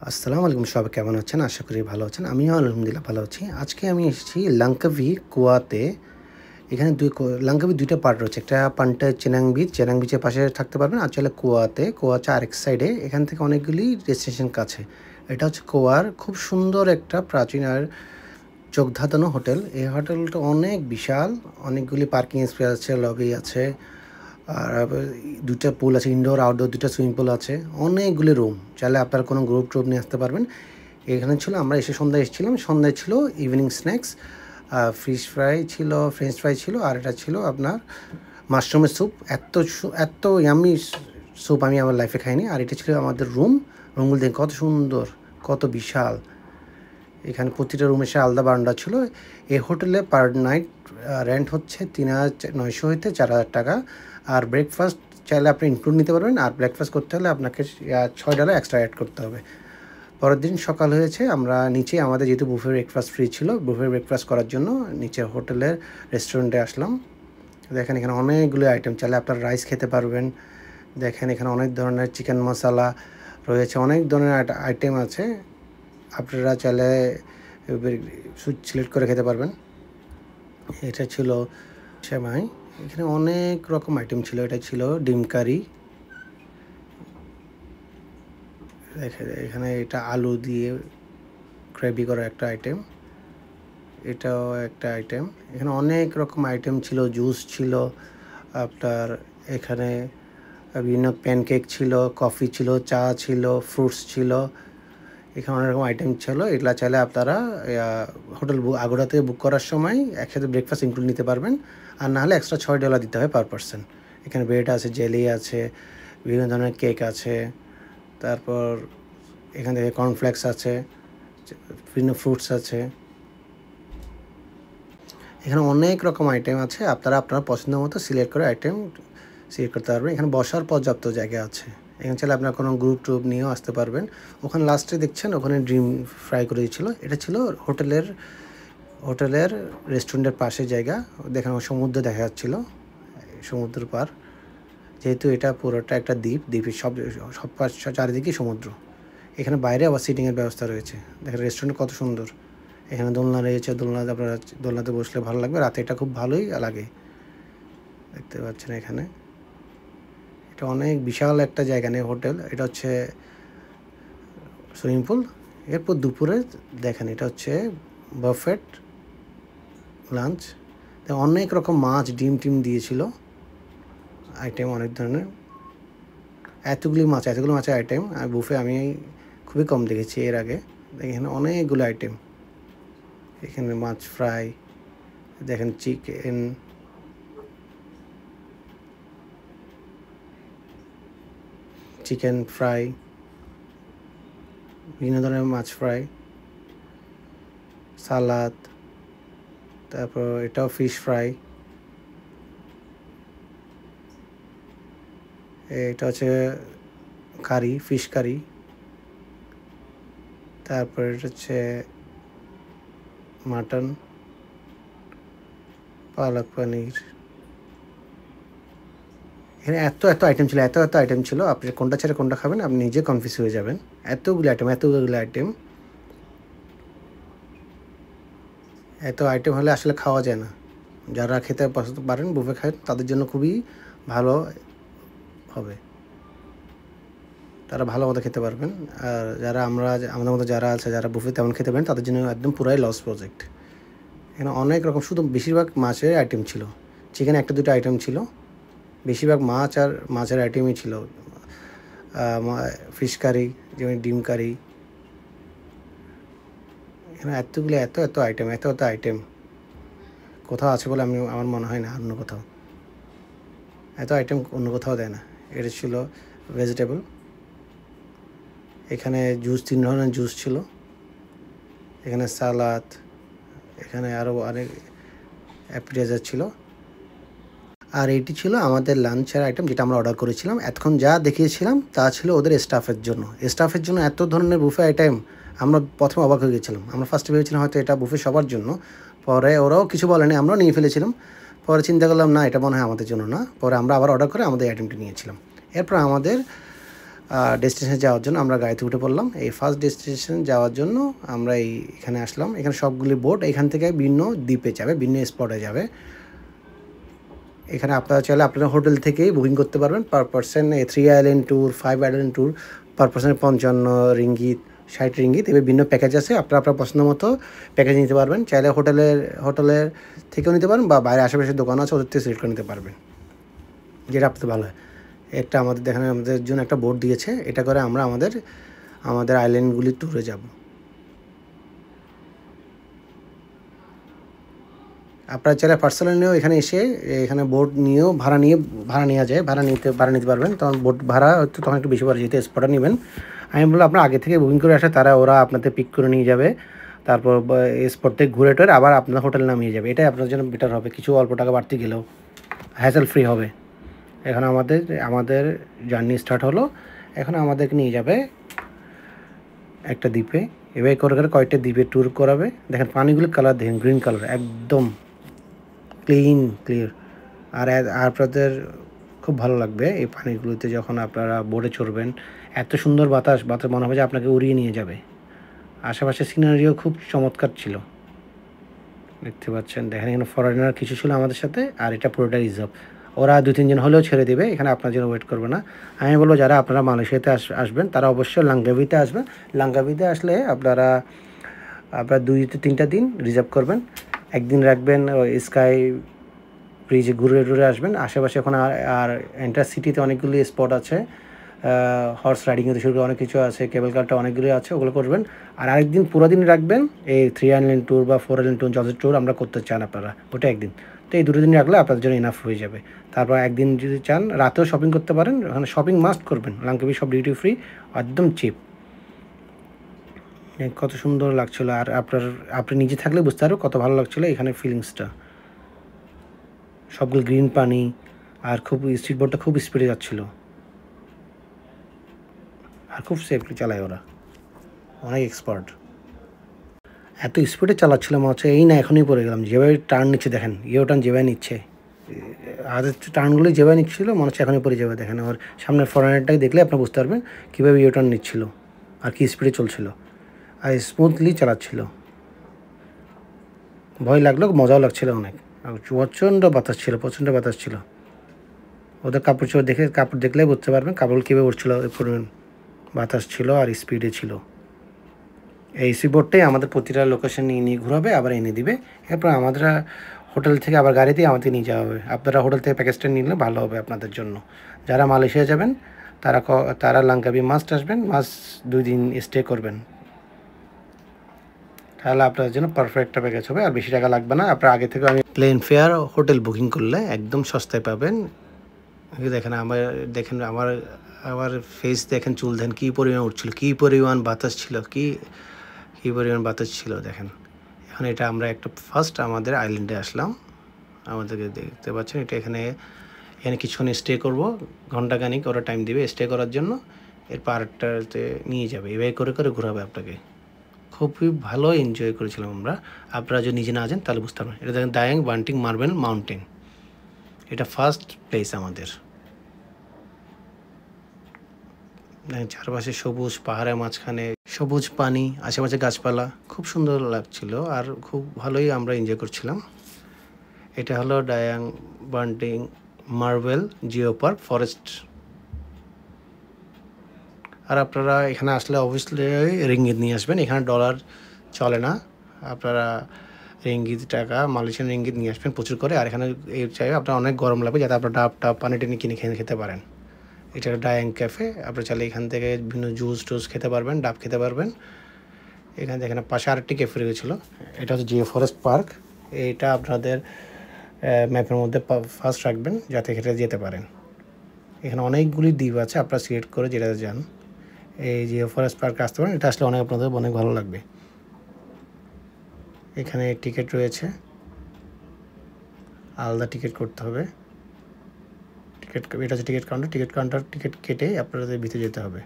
আসসালামু আলাইকুম, সবাই কেমন আছেন? আশা করি ভালো আছেন। আমিও আলহামদুলিল্লাহ ভালো আছি। আজকে আমি এসেছি লাঙ্কাভি গোয়াতে। এখানে লাঙ্কাভির ২ টা পার্ট রয়েছে। একটা পার্টটা চেনাং বিচ, চেনাং বিচের পাশে থাকতে পারবেন। আর চাইলে গোয়াতে, গোয়া হচ্ছে আরেক সাইডে। এখান থেকে অনেকগুলি ডেস্টিনেশন কাছে। এটা হচ্ছে গোয়ার খুব সুন্দর একটা প্রাচীন আর চোখ ধাঁধানো হোটেল। এই হোটেলটা অনেক বিশাল, অনেকগুলি পার্কিং স্পেস আছে, লবি আছে। আর ২ টা পুল আছে, ইনডোর, আউটডোর ২ টা সুইমিং পুল আছে। অনেকগুলি রুম। চাইলে আপনারা কোনো গ্রুপ-ট্রুপ নিয়ে আসতে পারবেন। এখানে ছিল আমরা এসে সন্ধ্যায় এসেছিলাম। সন্ধ্যায় ছিল ইভিনিং স্ন্যাক্স, ফিশ ফ্রাই ছিল, ফ্রেঞ্চ ফ্রাই ছিল, আর এটা ছিল আপনার মাশরুমের স্যুপ। এত ইয়াম্মি স্যুপ আমি আমার লাইফে খাইনি। আর এটা ছিল আমাদের রুমগুলো দেখেন কত সুন্দর, কত বিশাল। এখানে প্রতিটা রুমের সাথে আলাদা বারান্দা ছিল। এই হোটেলে পার নাইট রেন্ট হচ্ছে ৩,৯০০ হইতে ৪,০০০ টাকা। আর ব্রেকফাস্ট চাইলে আপনি ইনক্লুড নিতে পারবেন। আর ব্রেকফাস্ট করতে হলে আপনাকে $৬ এক্সট্রা অ্যাড করতে হবে। পরের দিন সকাল হয়েছে, আমরা নিচে আমাদের যেহেতু বুফে ব্রেকফাস্ট ফ্রি ছিল, বুফে ব্রেকফাস্ট করার জন্য নিচে হোটেলের রেস্টুরেন্টে আসলাম। দেখেন এখানে অনেকগুলো আইটেম, চাইলে আপনারা রাইস খেতে পারবেন। দেখেন এখানে অনেক ধরনের চিকেন মশলা রয়েছে, অনেক ধরনের আইটেম আছে। আপনারা চাইলে সিলেক্ট করে খেতে পারবেন। এটা ছিল সেমাই। এখানে অনেক রকম আইটেম ছিল। এটা ছিল ডিম কারি। এখানে এটা আলু দিয়ে গ্রেভি করা একটা আইটেম, এটাও একটা আইটেম। এখানে অনেক রকম আইটেম ছিল, জুস ছিল আপনার। এখানে বিভিন্ন প্যানকেক ছিল, কফি ছিল, চা ছিল, ফ্রুটস ছিল। এখানে অনেক রকম আইটেম ছিল। এগুলা চাইলে আপনারা হোটেল আগোড়া থেকে বুক করার সময় একসাথে ব্রেকফাস্ট ইনক্লুড নিতে পারবেন। আর না হলে এক্সট্রা $৬ দিতে হয় পার পারসন। এখানে ব্রেড আছে, জেলি আছে, বিভিন্ন ধরনের কেক আছে। তারপর এখান থেকে কর্নফ্লেক্স আছে, বিভিন্ন ফ্রুটস আছে। এখানে অনেক রকম আইটেম আছে। আপনারা আপনার পছন্দ মতো সিলেক্ট করতে পারবেন। এখানে বসার পর্যাপ্ত জায়গা আছে। এখানে চাইলে আপনার কোনো গ্রুপ-ট্রুপ নিয়েও আসতে পারবেন। ওখানে লাস্টে দেখছেন ওখানে ডিম ফ্রাই করে দিয়েছিল। এটা ছিল হোটেলের রেস্টুরেন্টের পাশে জায়গা। দেখেন সমুদ্র দেখা যাচ্ছিল, সমুদ্র পার। যেহেতু এটা পুরোটা একটা দ্বীপের সব চারিদিকেই সমুদ্র। এখানে বাইরে আবার সিটিংয়ের ব্যবস্থা রয়েছে। দেখেন রেস্টুরেন্ট কত সুন্দর। এখানে দোলনা রয়েছে, আপনারা দোলনাতে বসলে ভালো লাগবে। রাতে এটা খুব ভালোই লাগে। দেখতে পাচ্ছেন এখানে এটা অনেক বিশাল একটা জায়গা নিয়ে হোটেল। এটা হচ্ছে সুইমিং পুল। এরপর দুপুরে দেখেন এটা হচ্ছে বাফেট লাঞ্চ। অনেক রকম মাছ, ডিম দিয়েছিল, আইটেম অনেক ধরনের। এতগুলো মাছের আইটেম বুফে আমি খুবই কম দেখেছি এর আগে। এখানে অনেকগুলো আইটেম। এখানে মাছ ফ্রাই, দেখেন চিকেন ফ্রাই, বিভিন্ন ধরনের মাছ ফ্রাই, সালাদ, তারপর এটাও ফিশ ফ্রাই। এটা হচ্ছে কারি, ফিশ কারি। তারপর এটা হচ্ছে মাটন, পালক পনির। এখানে এত আইটেম ছিল, আপনি কোনটা ছেড়ে কোনটা খাবেন আপনি নিজে কনফিউজ হয়ে যাবেন। এতগুলো আইটেম হলে আসলে খাওয়া যায় না। যারা খেতে পছন্দ পারেন, বুফে খায়, তাদের জন্য খুবই ভালো হবে। তারা ভালো মতো খেতে পারবেন। আর আমাদের মতো যারা আছে, যারা বুফে তেমন খেতে পারেন, তাদের জন্য একদম পুরাই লস প্রজেক্ট। এখানে অনেক রকম, শুধু বেশিরভাগ মাছের আইটেম ছিল। চিকেন 1-2টা আইটেম ছিল, বেশিরভাগ মাছের আইটেমই ছিল। ফিশ কারি, যেমন ডিম কারি। এখানে এত আইটেম কোথাও আছে বলে আমার মনে হয় না অন্য কোথাও। এত আইটেম অন্য কোথাও দেয় না। এটা ছিল ভেজিটেবল। এখানে 3 ধরনের জুস ছিল। এখানে সালাদ, এখানে আরও অনেক অ্যাপিটাইজার ছিল। আর এটি ছিল আমাদের লাঞ্চের আইটেম, যেটা আমরা অর্ডার করেছিলাম। এতক্ষণ যা দেখিয়েছিলাম তা ছিল ওদের স্টাফের জন্য এত ধরনের বুফে আইটেম। আমরা প্রথমে অবাক হয়ে গেছিলাম। আমরা ফার্স্টে ভেবেছিলাম হয়তো এটা বুফে সবার জন্য। পরে ওরাও কিছু বলেনি, আমরাও নিয়ে ফেলেছিলাম। পরে চিন্তা করলাম না, এটা মনে হয় আমাদের জন্য না। পরে আমরা আবার অর্ডার করে আমাদের আইটেমটি নিয়েছিলাম। এরপর আমাদের ডেস্টিনেশনে যাওয়ার জন্য আমরা গাড়িতে উঠে পড়লাম। এই ফার্স্ট ডেস্টিনেশন যাওয়ার জন্য আমরা এখানে আসলাম। এখানে সবগুলি বোট এখান থেকে বিভিন্ন দ্বীপে যাবে, বিভিন্ন স্পটে যাবে। এখানে আপনারা চাইলে আপনারা হোটেল থেকেই বুকিং করতে পারবেন। Per person 3 island tour, 5 island tour per পারসনে 55 রিঙ্গিত, 60 রিঙ্গিত, এবার ভিন্ন প্যাকেজ আছে। আপনারা আপনার পছন্দ মতো প্যাকেজ নিতে পারবেন। চাইলে হোটেলের থেকেও নিতে পারেন বা বাইরে আশেপাশে দোকান আছে ওদের থেকে সিলেক্ট করে নিতে পারবেন, যেটা আপনাদের ভালো হয়। একটা আমাদের দেখেন আমাদের জন্য একটা বোট দিয়েছে, এটা করে আমরা আমাদের আইল্যান্ডগুলির ট্যুরে যাব। আপনারা চাইলে পার্সোনাল নিয়েও এখানে এসে এখানে বোট নিয়েও ভাড়া নেওয়া যায়, ভাড়া নিতে পারবেন। তখন বোট ভাড়া হয়তো তখন একটু বেশি পড়ে, যেহেতু স্পটে নেবেন। আমি বললাম আপনার আগে থেকে বুকিং করে আসে, ওরা আপনাদের পিক করে নিয়ে যাবে, তারপর স্পট থেকে ঘুরে টুরে আবার আপনার হোটেলে নামিয়ে যাবে। এটাই আপনার জন্য বেটার হবে, কিছু অল্প টাকা বাড়তি গেলেও হ্যাসেল ফ্রি হবে। এখন আমাদের জার্নি স্টার্ট হলো। এখন আমাদেরকে নিয়ে যাবে একটা দ্বীপে। এবার করে কয়েকটা দ্বীপে ট্যুর করাবে। দেখেন পানিগুলোর কালার দেখেন, গ্রিন কালার, একদম ক্লিয়ার। আর আপনাদের খুব ভালো লাগবে এই পানিগুলোতে যখন আপনারা বোটে চড়বেন। এত সুন্দর বাতাস মনে হবে যে আপনাকে উড়িয়ে নিয়ে যাবে। আশেপাশে সিনারিও খুব চমৎকার ছিল, দেখতে পাচ্ছেন। দেখেন এখানে ফরেনার কিছু ছিল আমাদের সাথে, আর এটা পুরোটা রিজার্ভ। ওরা 2-3 জন হলেও ছেড়ে দেবে, এখানে আপনার জন্য ওয়েট করবে না। আমি বলবো যারা আপনারা মালয়েশিয়াতে আসবেন তারা অবশ্যই লাঙ্গাভিতে আসবেন। লাঙ্গাভিতে আসলে আপনারা 2-3টা দিন রিজার্ভ করবেন। একদিন রাখবেন স্কাই ব্রিজে ঘুরে টুরে আসবেন। আশেপাশে এখন আর এন্টার সিটিতে অনেকগুলি স্পট আছে, হর্স রাইডিং হতে শুরু করে অনেক কিছু আছে, কেবল কারটা অনেকগুলি আছে, ওগুলো করবেন। আর আরেকদিন পুরো দিন রাখবেন এই 3 আইল্যান্ড ট্যুর বা 4 আইল্যান্ড ট্যুর, যত ট্যুর আমরা করতে চান আপনারা, ওটা একদিন। তো এই 2 দিন রাখলে আপনাদের জন্য ইনাফ হয়ে যাবে। তারপর একদিন যদি চান রাতেও শপিং করতে পারেন, ওখানে শপিং মাস্ট করবেন। লাঙ্কাবি সব ডিউটি ফ্রি, একদম চিপ। কত সুন্দর লাগছিলো। আর আপনি নিজে থাকলে বুঝতে পারবেন কত ভালো লাগছিলো এখানে ফিলিংসটা। সবগুলো গ্রিন পানি, আর খুব স্পিড বোটটা খুব স্পিডে যাচ্ছিলো, আর খুব সেফলি চালায় ওরা, অনেক এক্সপার্ট। এত স্পিডে চালাচ্ছিল মনে হচ্ছে এই না এখনই পড়ে গেলাম। যেভাবে টার্ন নিচ্ছে দেখেন, টার্ন যেভাবে নিচ্ছে, আদের টার্নগুলি যেভাবে নিচ্ছিল মনে হচ্ছে এখনই পড়ে যাবে। দেখেন ওর সামনের ফরেনারটাকে দেখলে আপনি বুঝতে পারবেন কীভাবে টার্ন নিচ্ছিল আর কি স্পিডে চলছিল, আর স্মুথলি চালাচ্ছিল। ভয় লাগলো, মজাও লাগছিল অনেক। আর প্রচণ্ড বাতাস ছিল। ওদের কাপড় দেখলে বুঝতে পারবেন কাপড় কীভাবে উঠছিল, পরিমাণ বাতাস ছিল আর স্পিডে ছিল। এই এসি বোটটাই আমাদের প্রতিটা লোকেশন নিয়ে ঘুরাবে, আবার এনে দিবে। এরপর আমাদের হোটেল থেকে আবার গাড়িতেই আমাদের নিয়ে যাওয়া হবে। আপনারা হোটেল থেকে প্যাকেজটা নিলে ভালো হবে আপনাদের জন্য। যারা মালয়েশিয়া যাবেন তারা লাঙ্কাবি মাস্ট আসবেন, 2 দিন স্টে করবেন, তাহলে আপনাদের জন্য পারফেক্ট একটা প্যাকেজ হবে। আর বেশি টাকা লাগবে না। আপনার আগে থেকে আমি প্লেন ফেয়ার হোটেল বুকিং করলে একদম সস্তায় পাবেন। দেখেন আমার ফেস দেখেন, চুল দেখেন কী পরিমাণ উঠছিল, কী পরিমাণ বাতাস ছিল দেখেন। এখন এটা আমরা একটা ফার্স্ট আমাদের আইল্যান্ডে আসলাম। আমাদেরকে দেখতে পাচ্ছেন এটা এখানে কিছুক্ষণ স্টে করব, ঘন্টাখানিক ওরা টাইম দিবে স্টে করার জন্য। এর পার্কটাতে নিয়ে যাবে, এভাবে করে ঘোরাবে আপনাকে। খুবই ভালো এনজয় করেছিলাম আমরা। আপনারা যদি নিজে না যান তাহলে বুঝতে পারবেন। এটা দেখেন দায়াং বান্টিং মার্বেল মাউন্টেন, এটা ফার্স্ট প্লেস আমাদের। চারপাশে সবুজ, পাহাড়ের মাঝখানে সবুজ পানি, আশেপাশে গাছপালা, খুব সুন্দর লাগছিল আর খুব ভালোই আমরা এনজয় করছিলাম। এটা হলো Dayang Bunting marble geo park forest. আর আপনারা এখানে আসলে অবভিয়াসলি রিঙ্গিত নিয়ে আসবেন, এখানে ডলার চলে না। আপনারা টাকা মালয়েশিয়ান রিঙ্গিত নিয়ে আসবেন প্রচুর করে। আর এখানে এই চাইবে আপনার অনেক গরম লাগবে, যাতে আপনার ডাব পানি টেনে কিনে খেতে পারেন। এটা ডায়াং ক্যাফে, আপনারা চাইলে এখান থেকে বিভিন্ন জুস খেতে পারবেন, ডাব খেতে পারবেন। এখানে দেখেন পাশে আরেকটি ক্যাফে রয়েছিলো, এটা হচ্ছে জিও ফরেস্ট পার্ক। এইটা আপনাদের ম্যাপের মধ্যে ফার্স্ট রাখবেন যাতে খেতে যেতে পারেন। এখানে অনেকগুলি দ্বীপ আছে, আপনারা সিলেক্ট করে যেটা যান। এই জিও ফরেস্ট পার্কে আসতে পারেন, এটা আসলে আপনাদের অনেক ভালো লাগবে। এখানে টিকিট রয়েছে, আলাদা টিকিট করতে হবে। এটা হচ্ছে টিকিট কাউন্টার, টিকিট কেটে আপনাদের ভিতরে যেতে হবে।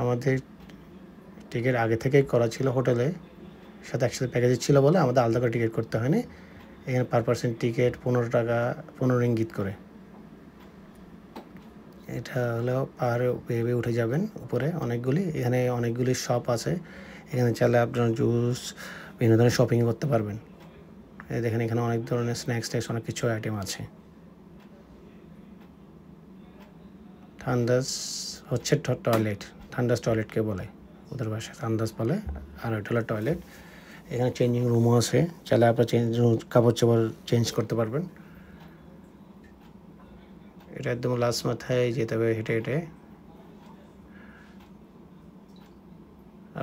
আমাদের টিকিট আগে থেকেই করা ছিল, হোটেলে সাথে একসাথে প্যাকেজে ছিল বলে আমাদের আলাদা করে টিকিট করতে হয়নি। এখানে পার পার্সন টিকিট 15 টাকা, 15 রিঙ্গিত করে। এটা হলো পাহাড়ে বেয়ে উঠে যাবেন উপরে অনেকগুলি, এখানে অনেকগুলি শপ আছে। এখানে চাইলে আপনার জুস বিভিন্ন ধরনের শপিং করতে পারবেন। এই দেখেন এখানে অনেক ধরনের স্ন্যাক্স অনেক কিছু আইটেম আছে। থান্ডাস হচ্ছে টয়লেট, থান্ডাস টয়লেটকে বলে ওদের ভাষায় থান্ডাস বলে। আর ওইটা হলো টয়লেট। এখানে চেঞ্জিং রুমও আছে, চাইলে আপনার কাপড় চাপড় চেঞ্জ করতে পারবেন। এটা একদম লাস্ট মাথায় যেতে হবে হেঁটে হেঁটে।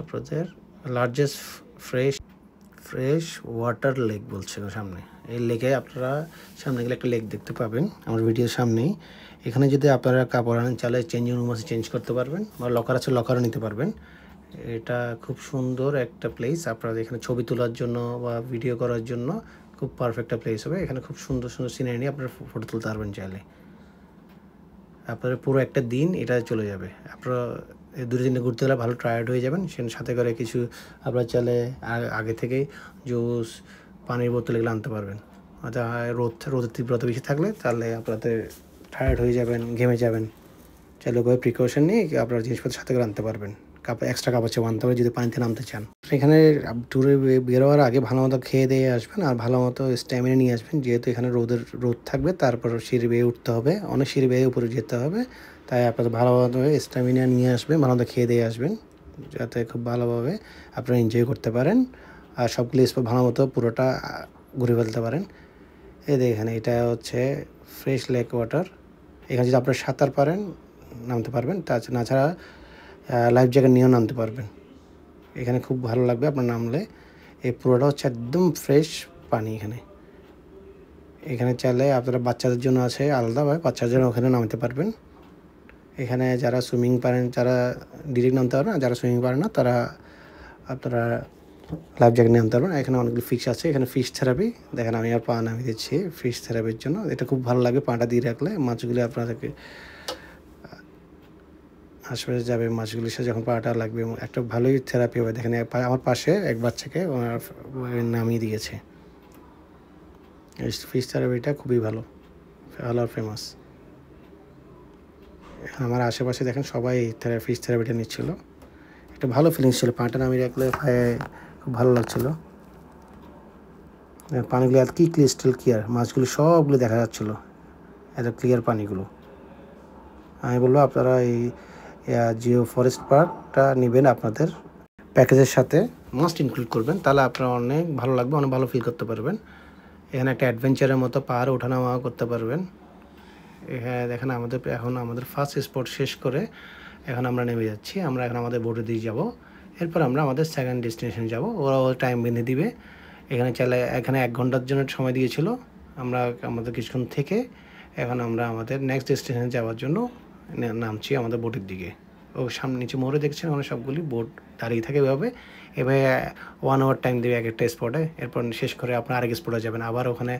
আপনাদের লার্জেস্ট ফ্রেশ ওয়াটার লেক বলছে সামনে। এই লেকে আপনারা সামনে গেলে একটা লেক দেখতে পাবেন আমার ভিডিওর সামনেই। এখানে যদি আপনারা কাপড় আনেন চাইলে চেঞ্জিং রুম আছে, চেঞ্জ করতে পারবেন, বা লকার আছে লকারও নিতে পারবেন। এটা খুব সুন্দর একটা প্লেস, আপনারা এখানে ছবি তোলার জন্য বা ভিডিও করার জন্য খুব পারফেক্ট একটা প্লেস হবে। এখানে খুব সুন্দর সুন্দর সিনারি নিয়ে আপনারা ফটো তুলতে পারবেন চাইলে। আপনার পুরো একটা দিন এটা চলে যাবে। আপনারা দূরে দিনে ঘুরতে গেলে ভালো টায়ার্ড হয়ে যাবেন, সে সাথে করে কিছু আপনারা চাইলে আগে থেকেই জুস পানির বোতল এগুলো আনতে পারবেন। হয়তো রোদের তীব্রতা বেশি থাকলে তাহলে আপনাদের টায়ার্ড হয়ে যাবেন, ঘেমে যাবেন, চাইলে ওই প্রিকশন নিয়ে আপনারা জিনিসপত্র সাথে করে আনতে পারবেন। এক্সট্রা কাপড় চাপড় আনতে পারবেন যদি পানিতে নামতে চান। এখানে ট্যুরে বেরোয়ার আগে ভালো মতো খেয়ে দিয়ে আসবেন আর ভালো মতো স্ট্যামিনা নিয়ে আসবেন, যেহেতু এখানে রোদ থাকবে। তারপর সিঁড়ি বেয়ে উঠতে হবে, অনেক সিঁড়ি বেয়ে উপরে যেতে হবে, তাই আপনাদের ভালোভাবে স্ট্যামিনা নিয়ে আসবেন, ভালো মতো খেয়ে দিয়ে আসবেন, যাতে খুব ভালোভাবে আপনারা এনজয় করতে পারেন আর সবগুলো স্পট ভালো মতো পুরোটা ঘুরে ফেলতে পারেন। এই দেখেন এটা হচ্ছে ফ্রেশ লেক ওয়াটার। এখানে যদি আপনারা সাঁতার পারেন নামতে পারবেন, তাছাড়া লাইফ জ্যাকেট নিয়েও নামতে পারবেন। এখানে খুব ভালো লাগবে আপনার নামলে। এই পুরোটা হচ্ছে একদম ফ্রেশ পানি। এখানে চাইলে আপনারা বাচ্চাদের জন্য আছে আলাদাভাবে, বাচ্চাদের জন্য ওখানে নামতে পারবেন। এখানে যারা সুইমিং পারেন, যারা ডিরেক্ট নামতে পারবেন, আর যারা সুইমিং পারেন না তারা আপনারা লাইফ জ্যাকেট নিয়ে নামতে পারবেন। এখানে অনেকগুলো ফিশ আছে, এখানে ফিশ থেরাপি দেখেন আমি আর পা নামিয়ে দিচ্ছি ফিশ থেরাপির জন্য। এটা খুব ভালো লাগে, পাটা দিয়ে রাখলে মাছগুলি আপনাদেরকে আশেপাশে যাবে, মাছগুলির সাথে যখন পাটা লাগবে একটা ভালোই থেরাপি হবে। দেখেন আমার পাশে এক বাচ্চাকে ওনার নামিয়ে দিয়েছে। ফিশ থেরাপিটা খুবই ভালো আর ফেমাস। আমার আশেপাশে দেখেন সবাই ফিশ থেরাপিটা নিচ্ছিল। একটা ভালো ফিলিংস ছিল, পাটা নামিয়ে রাখলে পায়ে খুব ভালো লাগছিলো। পানিগুলো এত কি ক্রিস্টাল ক্লিয়ার, মাছগুলো সবগুলো দেখা যাচ্ছিলো, এত ক্লিয়ার পানিগুলো। আমি বলবো আপনারা এই জিও ফরেস্ট পার্কটা নেবেন, আপনাদের প্যাকেজের সাথে মাস্ট ইনক্লুড করবেন, তাহলে আপনারা অনেক ভালো লাগবে, অনেক ভালো ফিল করতে পারবেন। এখানে একটা অ্যাডভেঞ্চারের মতো পাহাড়ে ওঠানামা করতে পারবেন। এখানে দেখেন আমাদের ফার্স্ট স্পট শেষ করে এখন আমরা নেমে যাচ্ছি। আমরা এখন আমাদের বোটে দিয়ে যাব, এরপর আমরা আমাদের সেকেন্ড ডেস্টিনেশন যাব। ওরা টাইম বেঁধে দিবে। এখানে চাইলে এখানে 1 ঘন্টার জন্য সময় দিয়েছিল, আমরা আমাদের কিছুক্ষণ থেকে এখন আমরা আমাদের নেক্সট ডেস্টিনেশন যাওয়ার জন্য নামছি আমাদের বোটের দিকে। ও সামনে নিচে মোড়ে দেখছেন ওখানে সবগুলি বোট দাঁড়িয়ে থাকে এভাবে 1 আওয়ার টাইম দেবে এক একটা স্পটে। এরপর শেষ করে আপনার আরেক স্পটে যাবেন, আবার ওখানে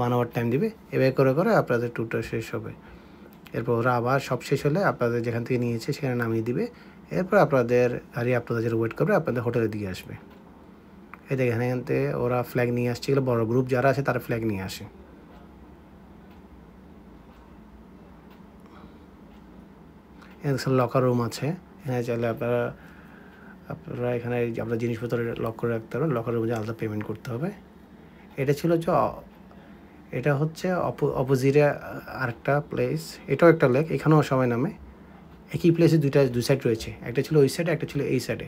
1 আওয়ার টাইম দিবে। এভাবে করে করে আপনাদের ট্যুরটা শেষ হবে। এরপর ওরা আবার সব শেষ হলে আপনাদের যেখান থেকে নিয়েছে সেখানে নামিয়ে দিবে। এরপর আপনাদের গাড়ি আপনাদের ওয়েট করবে, আপনাদের হোটেলে দিয়ে আসবে। এই দেখেন এখান থেকে ওরা ফ্ল্যাগ নিয়ে আসছে, এগুলো বড় গ্রুপ যারা আছে তারা ফ্ল্যাগ নিয়ে আসে। এখানে লকার রুম আছে, এখানে চাইলে আপনারা এখানে আপনার জিনিসপত্র লক করে রাখতে পারবেন। লকার রুমে আলাদা পেমেন্ট করতে হবে। এটা হচ্ছে অপোজিটে আরেকটা প্লেস, এটাও একটা লেক, এখানেও সবাই নামে। একই প্লেসে দুই সাইড রয়েছে, একটা ছিল ওই সাইডে, একটা ছিল এই সাইডে।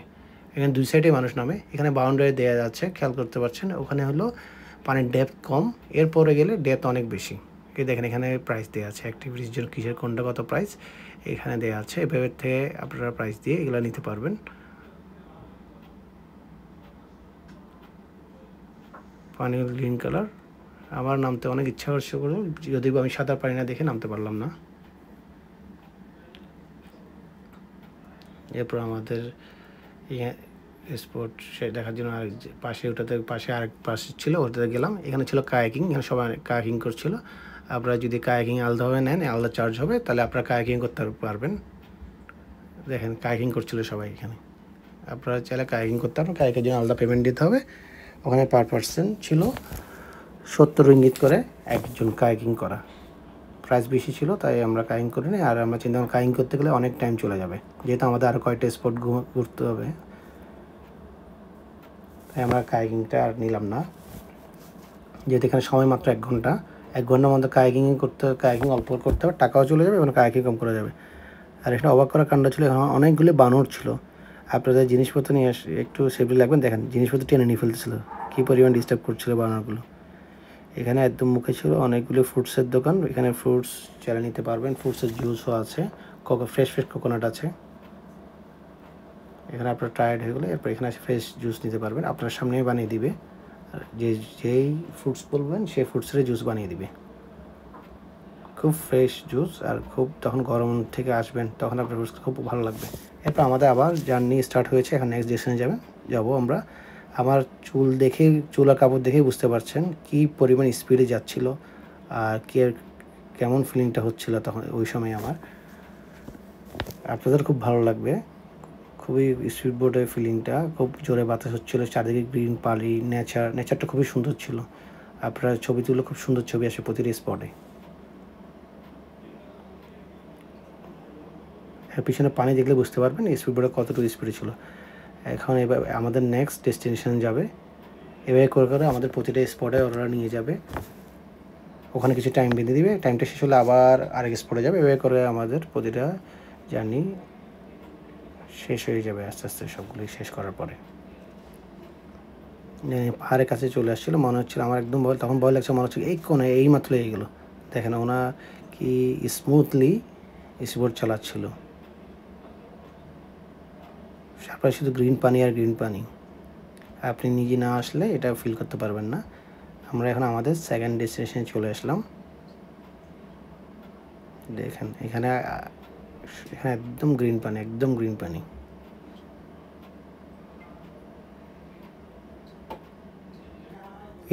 এখানে দুই সাইডে মানুষ নামে। এখানে বাউন্ডারি দেওয়া যাচ্ছে, খেয়াল করতে পারছেন। ওখানে হলো পানির ডেপথ কম, এরপরে গেলে ডেপথ অনেক বেশি। দেখেন এখানে প্রাইস দেওয়া আছে, অ্যাক্টিভিটির জন্য কিসের কোনটা কত প্রাইস এখানে দেওয়া আছে। এভাবে থেকে আপনারা প্রাইস দিয়ে এগুলো নিতে পারবেন। পানি গ্রিন কালার, আমার নামতে অনেক ইচ্ছা করছে, যদিও আমি সাঁতার পানি না দেখে নামতে পারলাম না। এরপর আমাদের স্পট সে দেখার জন্য আরেক পাশে আরেক পাশে ছিল, ওটাতে গেলাম। এখানে ছিল কায়াকিং, এখানে সবাই কায়াকিং করছিল। আপনারা যদি কায়াকিং আলাদাভাবে নেন, আলাদা চার্জ হবে, তাহলে আপনারা কায়াকিং করতে পারবেন। দেখেন কায়াকিং করছিল সবাই এখানে, আপনারা চাইলে কায়াকিং করতে পারবেন। কায়াকের জন্য আলাদা পেমেন্ট দিতে হবে। ওখানে পার পার্সন ছিল 70 রিঙ্গিত করে একজন কায়াকিং করা। প্রাইস বেশি ছিল, তাই আমরা কায়াকিং করিনি। আর আমরা চিন্তা করলাম কায়াকিং করতে গেলে অনেক টাইম চলে যাবে, যেহেতু আমাদের আরও কয়েকটা স্পট ঘুরতে হবে, তাই আমরা কায়াকিংটা আর নিলাম না। যেহেতু এখানে সময় মাত্র 1 ঘন্টা, 1 ঘন্টার মধ্যে কায়াকিং অল্প করতে হবে, টাকাও চলে যাবে এবং কায়াকিং কম করা যাবে। আর এখানে অবাক করার কাণ্ড ছিল, এখানে অনেকগুলো বানর ছিল। আপনাদের জিনিসপত্র নিয়ে একটু সেফটি লাগবেন। দেখেন জিনিসপত্র টেনে নিয়ে ফেলতেছিল, কী পরিমাণ ডিস্টার্ব করছিল বানরগুলো। এখানে একদম মুখে ছিল অনেকগুলো ফ্রুটসের দোকান, এখানে ফ্রুটস চাইলে নিতে পারবেন। ফ্রুটসের জুসও আছে, ফ্রেশ কোকোনাট আছে। এখানে আপনার টায়ার্ড হয়ে গেলে এরপর এখানে ফ্রেশ জুস নিতে পারবেন, আপনার সামনেই বানিয়ে দিবে। আর যেই ফ্রুটস বলবেন সেই ফ্রুটসের জুস বানিয়ে দিবে, খুব ফ্রেশ জুস। আর খুব তখন গরম থেকে আসবেন তখন আপনার খুব ভালো লাগবে। এরপর আমাদের আবার জার্নি স্টার্ট হয়েছে, এখন নেক্সট ডেস্টিনেশনে যাবো আমরা। আমার চুল আর কাপড় দেখেই বুঝতে পারছেন কী পরিমাণ স্পিডে যাচ্ছিল আর কেমন ফিলিংটা হচ্ছিল তখন ওই সময় আমার। আপনাদের খুব ভালো লাগবে, খুবই স্পিড বোটের ফিলিংটা, খুব জোরে বাতাস হচ্ছিলো, চারিদিকে গ্রিন পানি, নেচারটা খুবই সুন্দর ছিল। আপনারা ছবি তুলে খুব সুন্দর ছবি আসে প্রতিটি স্পটে। এর পিছনে পানি দেখলে বুঝতে পারবেন স্পিড বোটে কতটুকু স্পিডে ছিল। এখন এবার আমাদের নেক্সট ডেস্টিনেশন যাবে, এভাবে করে আমাদের প্রতিটা স্পটে ওরা নিয়ে যাবে, ওখানে কিছু টাইম বেঁধে দিবে, টাইমটা শেষ হলে আবার আরেক স্পটে যাবে। এভাবে করে আমাদের প্রতিটা জার্নি শেষ হয়ে যাবে আস্তে আস্তে, সবগুলি শেষ করার পরে। পাহাড়ের কাছে চলে আসছিলো, মনে হচ্ছিলো আমার একদম তখন ভয় লাগছে, মনে হচ্ছে এই কোণে এই মাত্র এইগুলো দেখেন ওনা কি স্মুথলি স্পিড চালাচ্ছিল। তারপরে শুধু গ্রিন পানি আর গ্রিন পানি, আপনি নিজে না আসলে এটা ফিল করতে পারবেন না। আমরা এখন আমাদের সেকেন্ড ডেস্টিনেশনে চলে আসলাম। দেখেন এখানে একদম গ্রিন পানি, একদম গ্রিন পানি।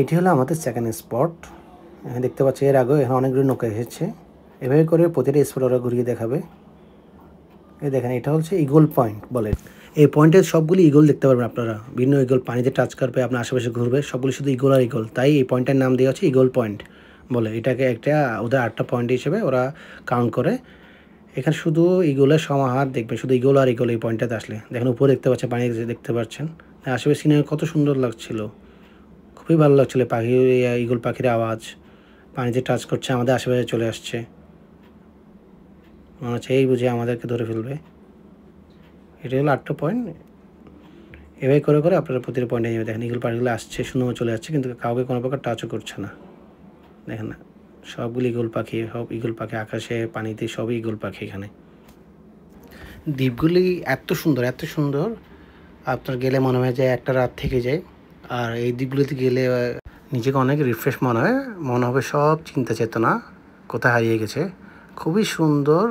এটি হলো আমাদের সেকেন্ড স্পট। এখানে দেখতে পাচ্ছি এর আগেও এখানে অনেকগুলো নৌকা এসেছে। এভাবে করে প্রতিটা স্পট ওরা ঘুরিয়ে দেখাবে। এই দেখেন এটা হচ্ছে ইগল পয়েন্ট বলে। এই পয়েন্টের সবগুলি ইগল দেখতে পারবেন আপনারা, ভিন্ন ইগল পানিতে টাচ করবে, আপনার আশেপাশে ঘুরবে, সবগুলি শুধু ইগল আর ইগল, তাই এই পয়েন্টের নাম দেওয়া হচ্ছে ইগল পয়েন্ট বলে। এটাকে একটা ওদের 8টা পয়েন্ট হিসেবে ওরা কাউন্ট করে। এখানে শুধু ইগলের সমাহার দেখবেন, শুধু ইগল আর ইগল এই পয়েন্টটাতে আসলে। দেখেন উপরে দেখতে পাচ্ছেন, পানি দেখতে পাচ্ছেন, আশেপাশে সিনারি কত সুন্দর লাগছিল, খুবই ভালো লাগছিলো। ইগল পাখির আওয়াজ পানিতে টাচ করছে, আমাদের আশেপাশে চলে আসছে, মনে হচ্ছে এই বুঝে আমাদেরকে ধরে ফেলবে। এটা হলো 8টা পয়েন্ট। এভাবে করে আপনারা প্রতিটা পয়েন্টে যাবে। দেখেন ইগল পাখিগুলো আসছে, সুন্দর চলে যাচ্ছে, কিন্তু কাউকে কোনো প্রকার টাচও করছে না। দেখেন না, সবগুলি ইগল পাখি, সব ইগল পাখি, আকাশে পানিতে সবই ইগল পাখি। এখানে দ্বীপগুলি এত সুন্দর, এত সুন্দর, আপনার গেলে মনে হয় যে একটা রাত থেকে যায়। আর এই দ্বীপগুলিতে গেলে নিজেকে অনেক রিফ্রেশ মনে হবে সব চিন্তা চেতনা কোথায় হারিয়ে গেছে। খুবই সুন্দর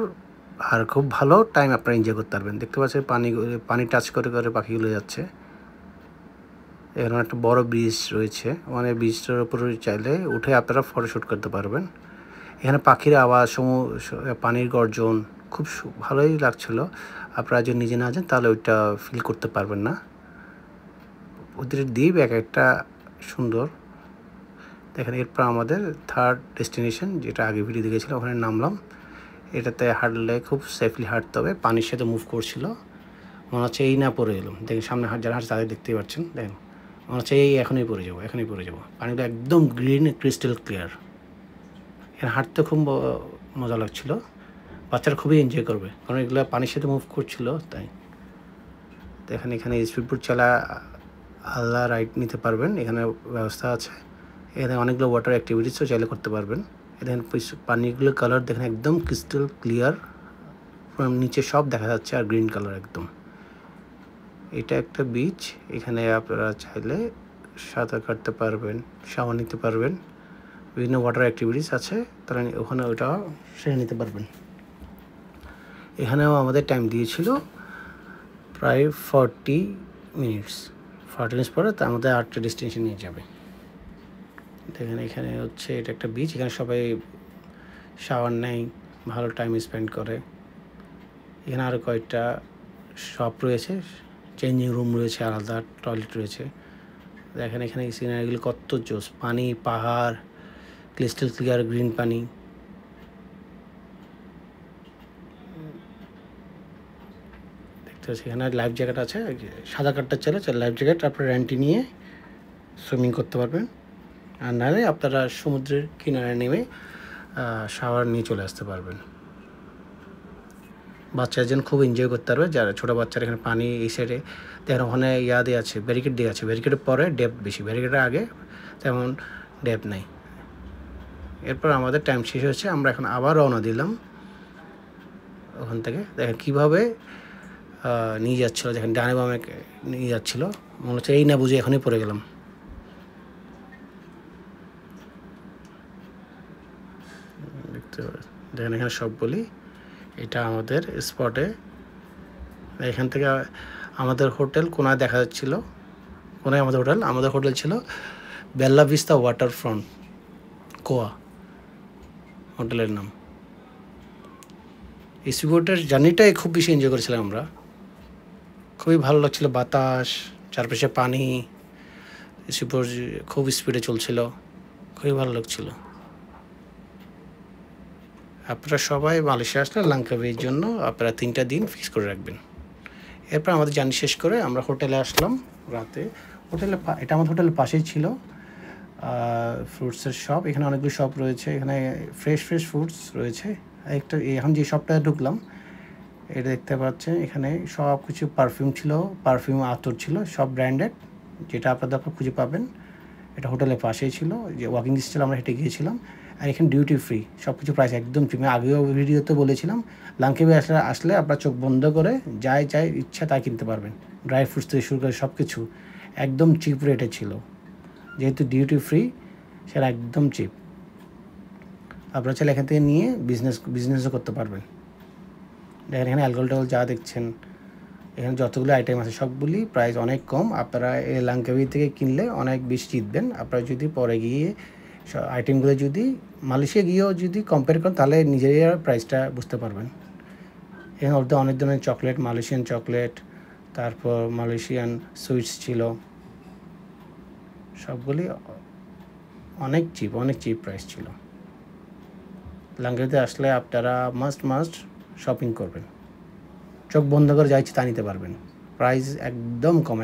আর খুব ভালো টাইম আপনারা এনজয় করতে পারবেন। দেখতে পাচ্ছেন পানি টাচ করে পাখিগুলো যাচ্ছে। এখানে একটা বড় ব্রিজ রয়েছে, মানে ব্রিজটার উপরে চাইলে উঠে আপনারা ফটোশ্যুট করতে পারবেন। এখানে পাখির আওয়াজ, পানির গর্জন খুব ভালোই লাগছিল। আপনারা যদি নিজে না যান তাহলে ওইটা ফিল করতে পারবেন না। ওদের দ্বীপ এক একটা সুন্দর। দেখেন এরপর আমাদের থার্ড ডেস্টিনেশন, যেটা আগে ভিডিও দেখেছিলাম, ওখানে নামলাম। এটাতে হাঁটলে খুব সেফলি হাঁটতে হবে, পানির সাথে মুভ করছিল, মনে হচ্ছে এই না পড়ে এলাম। দেখেন সামনে যারা হাঁটছে তাদের দেখতেই পাচ্ছেন, দেখেন মনে হচ্ছে এই এখনই পড়ে যাবো। পানিগুলো একদম গ্রিন, ক্রিস্টাল ক্লিয়ার। এখানে হাঁটতে খুব মজা লাগছিল, বাচ্চারা খুবই এনজয় করবে, কারণ এগুলো পানির সাথে মুভ করছিল। তাই দেখেন এখানে স্পিডবোট চালা আল্লাহ রাইড নিতে পারবেন, এখানে ব্যবস্থা আছে। এখানে অনেকগুলো ওয়াটার অ্যাক্টিভিটিসও চাইলে করতে পারবেন। দেখেন পানিগুলোর কালার দেখেন একদম ক্রিস্টাল ক্লিয়ার, নিচে সব দেখা যাচ্ছে আর গ্রিন কালার একদম। এটা একটা বিচ, এখানে আপনারা চাইলে সাঁতার কাটতে পারবেন, শাওয়ার নিতে পারবেন, বিভিন্ন ওয়াটার অ্যাক্টিভিটিস আছে, তারা ওখানে ওটা সেরে নিতে পারবেন। এখানেও আমাদের টাইম দিয়েছিল প্রায় 40 মিনিটস পরে, তা আমাদের 8টা ডেস্টিনেশন নিয়ে যাবে। দেখেন এখানে হচ্ছে এটা একটা বিচ, এখানে সবাই শাওয়ার নেয়, ভালো টাইম স্পেন্ড করে। এখানে আরও কয়েকটা শপ রয়েছে, চেঞ্জিং রুম রয়েছে, আলাদা টয়লেট রয়েছে। দেখেন এখানে সিনারিগুলো কত জোস, পানি, পাহাড়, ক্রিস্টাল ক্লিয়ার গ্রিন পানি, দেখতে পাচ্ছি এখানে লাইফ জ্যাকেট আছে, সাদা কার্ডটা চলে লাইফ জ্যাকেট আপনার রেন্টে নিয়ে সুইমিং করতে পারবেন। আর নাহলে আপনারা সমুদ্রের কিনারে নেমে শাওয়ার নিয়ে চলে আসতে পারবেন। বাচ্চারা যেন খুব এনজয় করতে পারবে, যারা ছোটো বাচ্চারা। এখানে পানি এই সাইডে দেখেন ওখানে দিয়ে আছে, ব্যারিকেড দিয়ে আছে। ব্যারিকেডের পরে ডেপথ বেশি, ব্যারিকেডের আগে তেমন ডেপথ নেই। এরপর আমাদের টাইম শেষ হচ্ছে, আমরা এখন আবার রওনা দিলাম ওখান থেকে। দেখেন কীভাবে নিয়ে যাচ্ছিলো, দেখেন ডানে বামে নিয়ে যাচ্ছিলো, মনে হচ্ছে এই না বুঝে এখনই পড়ে গেলাম। দেখতে দেখেন এখানে সব বলি, এটা আমাদের স্পটে। এখান থেকে আমাদের হোটেল কোনায় দেখা যাচ্ছিল, কোনায় আমাদের হোটেল ছিল বেল্লা ভিস্তা ওয়াটার ফ্রন্ট গোয়া হোটেলের নাম। এই সিবোটের জার্নিটাই খুব বেশি এনজয় করেছিলাম আমরা, খুবই ভালো লাগছিলো। বাতাস, চারপাশে পানি, সিবোট খুব স্পিডে চলছিল, খুবই ভালো লাগছিলো। আপনারা সবাই মালয়েশিয়া আসলে লাঙ্কাভির জন্য আপনারা 3টা দিন ফিক্স করে রাখবেন। এরপর আমাদের জার্নি শেষ করে আমরা হোটেলে আসলাম রাতে। এটা আমাদের হোটেলের পাশেই ছিল ফ্রুটসের শপ। এখানে অনেকগুলো শপ রয়েছে, এখানে ফ্রেশ ফ্রুটস রয়েছে। এখন যে শপটায় ঢুকলাম এটা দেখতে পাচ্ছেন, এখানে সব কিছু পারফিউম ছিল, পারফিউম আতর ছিল, সব ব্র্যান্ডেড, যেটা আপনারা খুঁজে পাবেন। এটা হোটেলের পাশেই ছিল, যে ওয়াকিং ডিস্টেন্স আমরা হেঁটে গিয়েছিলাম। আর এখানে ডিউটি ফ্রি, সব কিছু প্রাইস একদম ফ্রি। আমি আগেও ভিডিওতে বলেছিলাম লাঙ্কাভি আসলে আপনার চোখ বন্ধ করে যাই ইচ্ছা তাই কিনতে পারবেন। ড্রাই ফ্রুটস থেকে শুরু করে সব কিছু একদম চিপ রেটে ছিল, যেহেতু ডিউটি ফ্রি সেটা একদম চিপ। আপনারা চাইলে এখান থেকে নিয়ে বিজনেসও করতে পারবেন। দেখেন এখানে অ্যালকোহল যা দেখছেন, এখানে যতগুলো আইটেম আছে সবগুলি প্রাইস অনেক কম। আপনারা এই লাঙ্কাভি থেকে কিনলে অনেক বেশি জিতবেন। আপনারা যদি পরে গিয়ে আইটেমগুলো যদি মালয়েশিয়া গিয়েও যদি কম্পেয়ার করেন তাহলে নিজেরাই প্রাইসটা বুঝতে পারবেন। এখানে অনেক ধরনের চকলেট, মালয়েশিয়ান চকলেট, তারপর মালয়েশিয়ান সুইটস ছিল, সবগুলি অনেক চিপ প্রাইস ছিল। লাঙ্কাভিতে আসলে আপনারা মাস্ট শপিং করবেন, চোখ বন্ধ করে যাইছে তা নিতে পারবেন। প্রাইস একদম কম।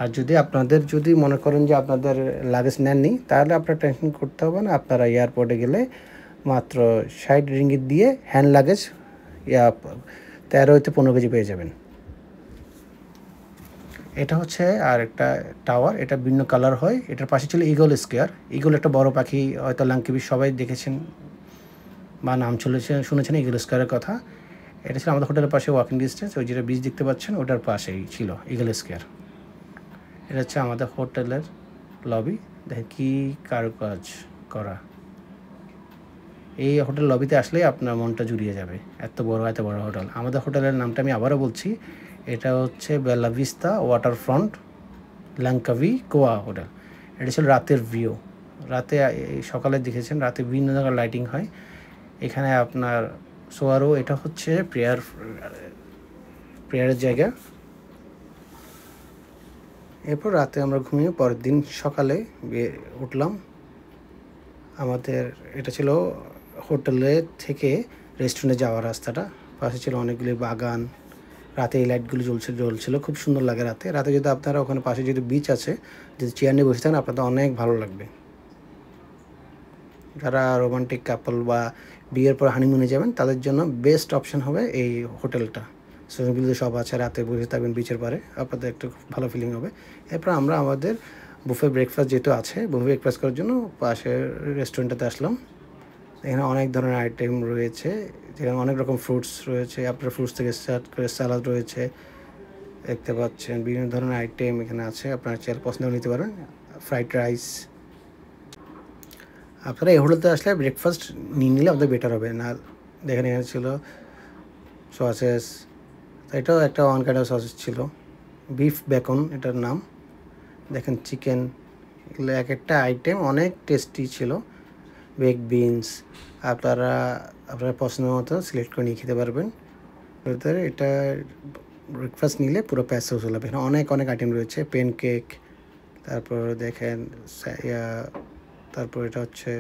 আর আপনাদের যদি মনে করেন যে আপনাদের লাগেজ নেননি, তাহলে আপনার টেনশন করতে হবে না। আপনারা এয়ারপোর্টে গেলে মাত্র 60 রিঙ্গিত দিয়ে হ্যান্ড লাগেজ 13 হতে 15 কেজি পেয়ে যাবেন। এটা হচ্ছে আর একটা টাওয়ার, এটা বিভিন্ন কালার হয়। এটার পাশে ছিল ইগল স্কোয়ার। ইগল একটা বড় পাখি, হয়তো লাঙ্কাভি সবাই দেখেছেন বা নাম শুনেছেন ইগল স্কোয়ারের কথা। এটা ছিল আমাদের হোটেলের পাশে ওয়াকিং ডিস্টেন্স, ওই যেটা বিচ দেখতে পাচ্ছেন ওটার পাশেই ছিল ইগল স্কোয়ার। এটা হচ্ছে আমাদের হোটেলের লবি, দেখেন কী কারুকাজ করা। এই হোটেল লবিতে আসলেই আপনার মনটা জুড়িয়ে যাবে, এত বড় হোটেল। আমাদের হোটেলের নামটা আমি আবারও বলছি, এটা হচ্ছে Bella Vista water front Langkawi Goya hotel. এটা ছিল রাতের ভিউ। রাতে সকালে দেখেছেন, রাতে বিভিন্ন জায়গায় লাইটিং হয়। এখানে আপনার সোয়ারও, এটা হচ্ছে প্রেয়ারের জায়গা। এরপর রাতে আমরা ঘুমিয়ে পরের দিন সকালে উঠলাম। আমাদের এটা ছিল হোটেলে থেকে রেস্টুরেন্টে যাওয়ার রাস্তাটা, পাশে ছিল অনেকগুলি বাগান। রাতে এই লাইটগুলো জ্বলছিল, খুব সুন্দর লাগে রাতে যদি আপনারা ওখানে পাশে যদি বিচ আছে, যদি চেয়ার নিয়ে বসে থাকেন আপনাদের অনেক ভালো লাগবে। যারা রোমান্টিক কাপল বা বিয়ের পর হানিমুনে যাবেন তাদের জন্য বেস্ট অপশন হবে এই হোটেলটা। সুইমিং পুল সব আছে, রাতে বসে থাকবেন বিচের পারে, আপনাদের একটু ভালো ফিলিং হবে। এরপর আমরা আমাদের বুফে ব্রেকফাস্ট যেহেতু আছে, বুফে ব্রেকফাস্ট করার জন্য পাশের রেস্টুরেন্টটাতে আসলাম। এখানে অনেক ধরনের আইটেম রয়েছে, যেখানে অনেক রকম ফ্রুটস রয়েছে। আপনার ফ্রুটস থেকে স্টার্ট করে স্যালাড রয়েছে, দেখতে পাচ্ছেন বিভিন্ন ধরনের আইটেম এখানে আছে। আপনার চাইলে পছন্দ নিতে পারেন। Fried rice. আপনারা এই হোটেলতে আসলে ব্রেকফাস্ট নিয়ে নিলে আপনাদের বেটার হবে। না দেখেন এখানে ছিল সসেস, এটাও একটা ওয়ান কাইন্ড অফ সসেস ছিল, বিফ বেকন এটার নাম। দেখেন চিকেন, এগুলো এক একটা আইটেম অনেক টেস্টি ছিল। বেক বিনস, আপনারা পছন্দ মতো সিলেক্ট করে নিয়ে খেতে পারবেন। এটা ব্রেকফাস্ট নিলে পুরো প্যাসেও চলে যাবে। এখানে অনেক আইটেম রয়েছে, প্যানকেক, তারপর দেখেন তারপর এটা হচ্ছে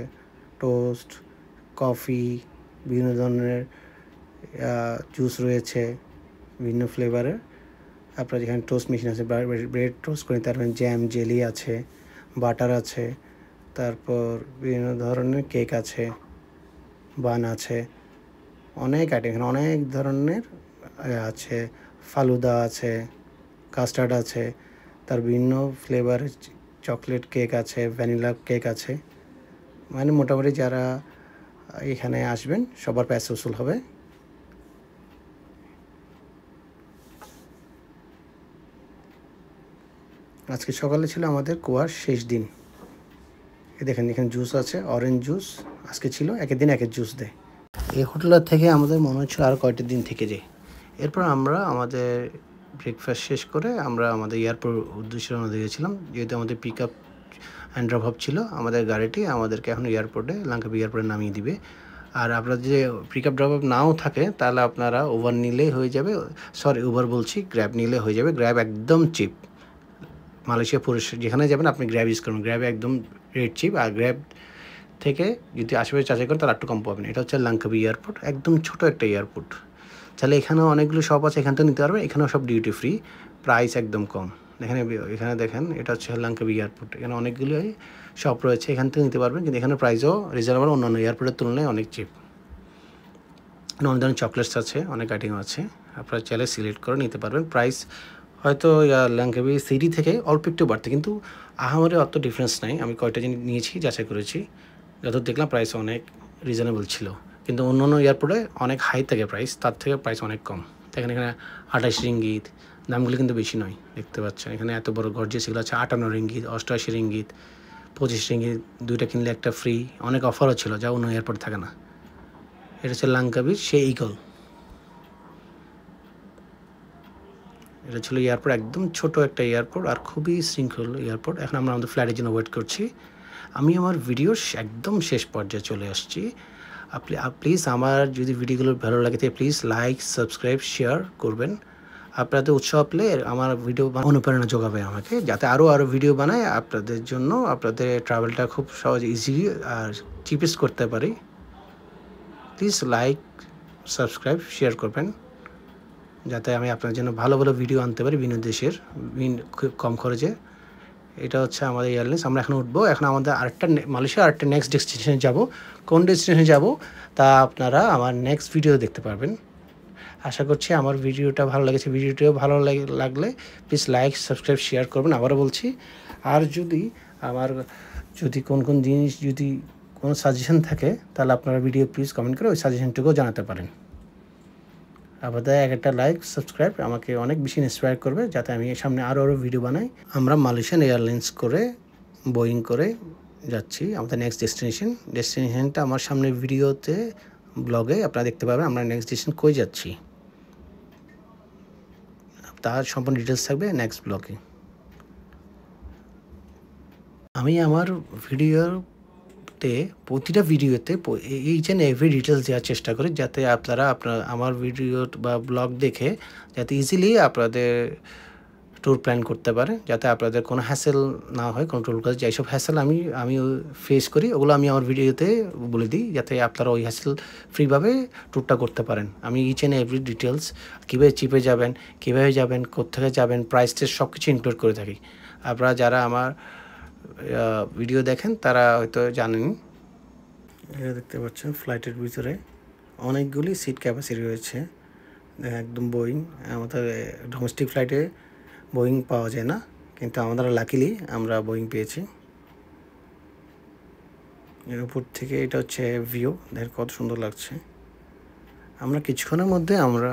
টোস্ট, কফি, বিভিন্ন ধরনের জুস রয়েছে বিভিন্ন ফ্লেভারের। আপনার যেখানে টোস্ট মেশিন আছে, ব্রেড টোস্ট করে নিতে পারবেন, জ্যাম, জেলি আছে, বাটার আছে, তারপর বিভিন্ন ধরনের কেক আছে, বান আছে, অনেক আইটেম এখানে অনেক ধরনের আছে, ফালুদা আছে, কাস্টার্ড আছে, তার বিভিন্ন ফ্লেভারের চকলেট কেক আছে, ভ্যানিলা কেক আছে। মানে মোটামুটি যারা এখানে আসবেন সবার প্যাস উসুল হবে। আজকে সকালে ছিল আমাদের কুয়ার শেষ দিন। দেখেন এখানে জুস আছে, অরেঞ্জ জুস আজকে ছিল, একের দিন একের জুস দেয়। এই হোটেলের থেকে আমাদের মনে হচ্ছিল আর কয়টা দিন থেকে যাই। এরপর আমরা আমাদের ব্রেকফাস্ট শেষ করে আমরা আমাদের এয়ারপোর্ট উদ্দেশ্যে রওনা দিয়েছিলাম। যেহেতু আমাদের pick up and drop up ছিল, আমাদের গাড়িটি আমাদেরকে এখন এয়ারপোর্টে, লাঙ্কাবি এয়ারপোর্টে নামিয়ে দিবে। আর আপনার যে পিক আপ ড্রপ আপ নাও থাকে তাহলে আপনারা উবার নিলেই হয়ে যাবে, উবার বলছি, গ্র্যাব নিলে হয়ে যাবে। গ্র্যাব একদম চিপ। মালয়েশিয়া পুরুষ যেখানে যাবেন আপনি গ্র্যাব ইউজ করুন, গ্র্যাবে একদম রেট চিপ। আর গ্র্যাব থেকে যদি আশেপাশে যাচাই করেন তাহলে একটু কম পাবেন। এটা হচ্ছে লাঙ্কাবি এয়ারপোর্ট, একদম ছোটো একটা এয়ারপোর্ট। তাহলে এখানেও অনেকগুলো শপ আছে, এখান থেকে নিতে পারবেন। এখানেও সব ডিউটি ফ্রি, প্রাইস একদম কম। এখানে দেখেন এটা হচ্ছে লাঙ্কাবি এয়ারপোর্ট, এখানে অনেকগুলোই শপ রয়েছে, এখান থেকে নিতে পারবেন। কিন্তু এখানে প্রাইসও রিজনেবল, অন্যান্য এয়ারপোর্টের তুলনায় অনেক চিপ। অনেক ধরনের চকলেটস আছে, অনেক আইটেম আছে, আপনারা চাইলে সিলেক্ট করে নিতে পারবেন। প্রাইস হয়তো লাঙ্কাবি সিটি থেকে অল্প একটু বাড়তে, কিন্তু আহামরি অত ডিফারেন্স নাই। আমি কয়টা জিনিস নিয়েছি, যাচাই করেছি, যত দেখলাম প্রাইস অনেক রিজনেবল ছিল। কিন্তু অন্য অন্য এয়ারপোর্টে অনেক হাই থাকে প্রাইস, তার থেকে প্রাইস অনেক কম। দেখেন এখানে 28 রিঙ্গিত, দামগুলি কিন্তু বেশি নয়, দেখতে পাচ্ছেন। এখানে এত বড় গর্জিয়াস সেগুলো আছে 58 রিঙ্গিত, 88 রিঙ্গিত, 25 রিঙ্গিত, দুইটা কিনলে একটা ফ্রি। অনেক অফারও ছিল, যা অন্য এয়ারপোর্ট থাকে না। এটা হচ্ছে লাঙ্কাবির সেই ইগল। এটা ছিল এয়ারপোর্ট, একদম ছোট একটা এয়ারপোর্ট আর খুবই শৃঙ্খল এয়ারপোর্ট। এখন আমরা আমাদের ফ্লাইটের জন্য ওয়েট করছি। আমি আমার ভিডিওর একদম শেষ পর্যায়ে চলে আসছি। প্লিজ আমার যদি ভিডিওগুলো ভালো লাগে তাহলে প্লিজ লাইক, সাবস্ক্রাইব, শেয়ার করবেন। আপনাদের উৎসাহ পেলে আমার ভিডিও অনুপ্রেরণা যোগাবে আমাকে, যাতে আরও ভিডিও বানায় আপনাদের জন্য, আপনাদের ট্রাভেলটা খুব সহজ, ইজিলি আর চিপেস্ট করতে পারি। প্লিজ লাইক, সাবস্ক্রাইব, শেয়ার করবেন, যাতে আমি আপনার জন্য ভালো ভালো ভিডিও আনতে পারি বিভিন্ন দেশের, খুব কম খরচে। এটা হচ্ছে আমাদের এয়ারলাইন্স। আমরা এখন উঠবো, এখন আমাদের মালয়েশিয়া আরেকটা নেক্সট ডেস্টিনেশনে যাব। কোন ডেস্টিনেশনে যাব তা আপনারা আমার নেক্সট ভিডিও দেখতে পারবেন। আশা করছি আমার ভিডিওটা ভালো লেগেছে। ভিডিওটিও ভালো লাগলে প্লিজ লাইক, সাবস্ক্রাইব, শেয়ার করবেন, আবারও বলছি। আর যদি কোন জিনিস, যদি কোনো সাজেশন থাকে তাহলে আপনারা ভিডিও প্লিজ কমেন্ট করে ওই সাজেশনটুকুও জানাতে পারেন। আপনাদের একটা লাইক, সাবস্ক্রাইব আমাকে অনেক বেশি ইন্সপায়ার করবে, যাতে আমি সামনে আরও ভিডিও বানাই। আমরা মালয়েশিয়ান এয়ারলাইন্স করে বোয়িং করে যাচ্ছি আমাদের নেক্সট ডেস্টিনেশনটা আমার সামনের ভিডিওতে, ব্লগে আপনারা দেখতে পাবেন আমরা নেক্সট ডেস্টিনেশন কই যাচ্ছি। তার সম্পূর্ণ ডিটেলস থাকবে নেক্সট ব্লগে। আমি আমার প্রতিটা ভিডিওতে এইচ অ্যান্ড এভরি ডিটেলস দেওয়ার চেষ্টা করি, যাতে আপনারা আমার ভিডিও বা ব্লগ দেখে যাতে ইজিলি আপনাদের ট্যুর প্ল্যান করতে পারে, যাতে আপনাদের কোনো হ্যাসেল না হয়। কোনো ট্যুর কাজ যেসব হ্যাসেল আমি ফেস করি ওগুলো আমি আমার ভিডিওতে বলে দিই, যাতে আপনারা ওই হ্যাসেল ফ্রিভাবে ট্যুরটা করতে পারেন। আমি ইচ অ্যান্ড এভরি ডিটেলস, কীভাবে চিপে যাবেন, কীভাবে যাবেন, কোথেকে যাবেন, প্রাইস টেস্ট সব কিছু ইনক্লুড করে থাকি। আপনারা যারা আমার ভিডিও দেখেন তারা হয়তো জানেন। এটা দেখতে পাচ্ছেন ফ্লাইটের ভিতরে অনেকগুলি সিট ক্যাপাসিটি রয়েছে, একদম বোয়িং। আমাদের ডোমেস্টিক ফ্লাইটে বোয়িং পাওয়া যায় না, কিন্তু আমাদের লাকিলি আমরা বোয়িং পেয়েছি। এর উপর থেকে এটা হচ্ছে ভিউ, দেখেন কত সুন্দর লাগছে। আমরা কিছুক্ষণের মধ্যে আমরা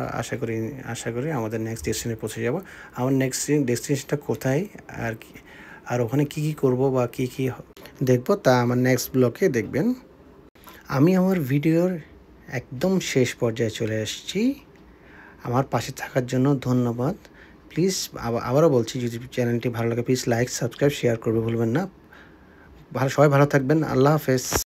আশা করি আমাদের নেক্সট ডেস্টিনেশনে পৌঁছে যাব। আমার নেক্সট ডেস্টিনেশনটা কোথায় আর ওখানে কী করবো বা কী দেখবো তা আমার নেক্সট ব্লগে দেখবেন। আমি আমার ভিডিওর একদম শেষ পর্যায়ে চলে এসেছি। আমার পাশে থাকার জন্য ধন্যবাদ। প্লিজ আবারও বলছি, যদি চ্যানেলটি ভালো লাগে প্লিজ লাইক, সাবস্ক্রাইব, শেয়ার করবে ভুলবেন না। সবাই ভালো থাকবেন। আল্লাহ হাফেজ।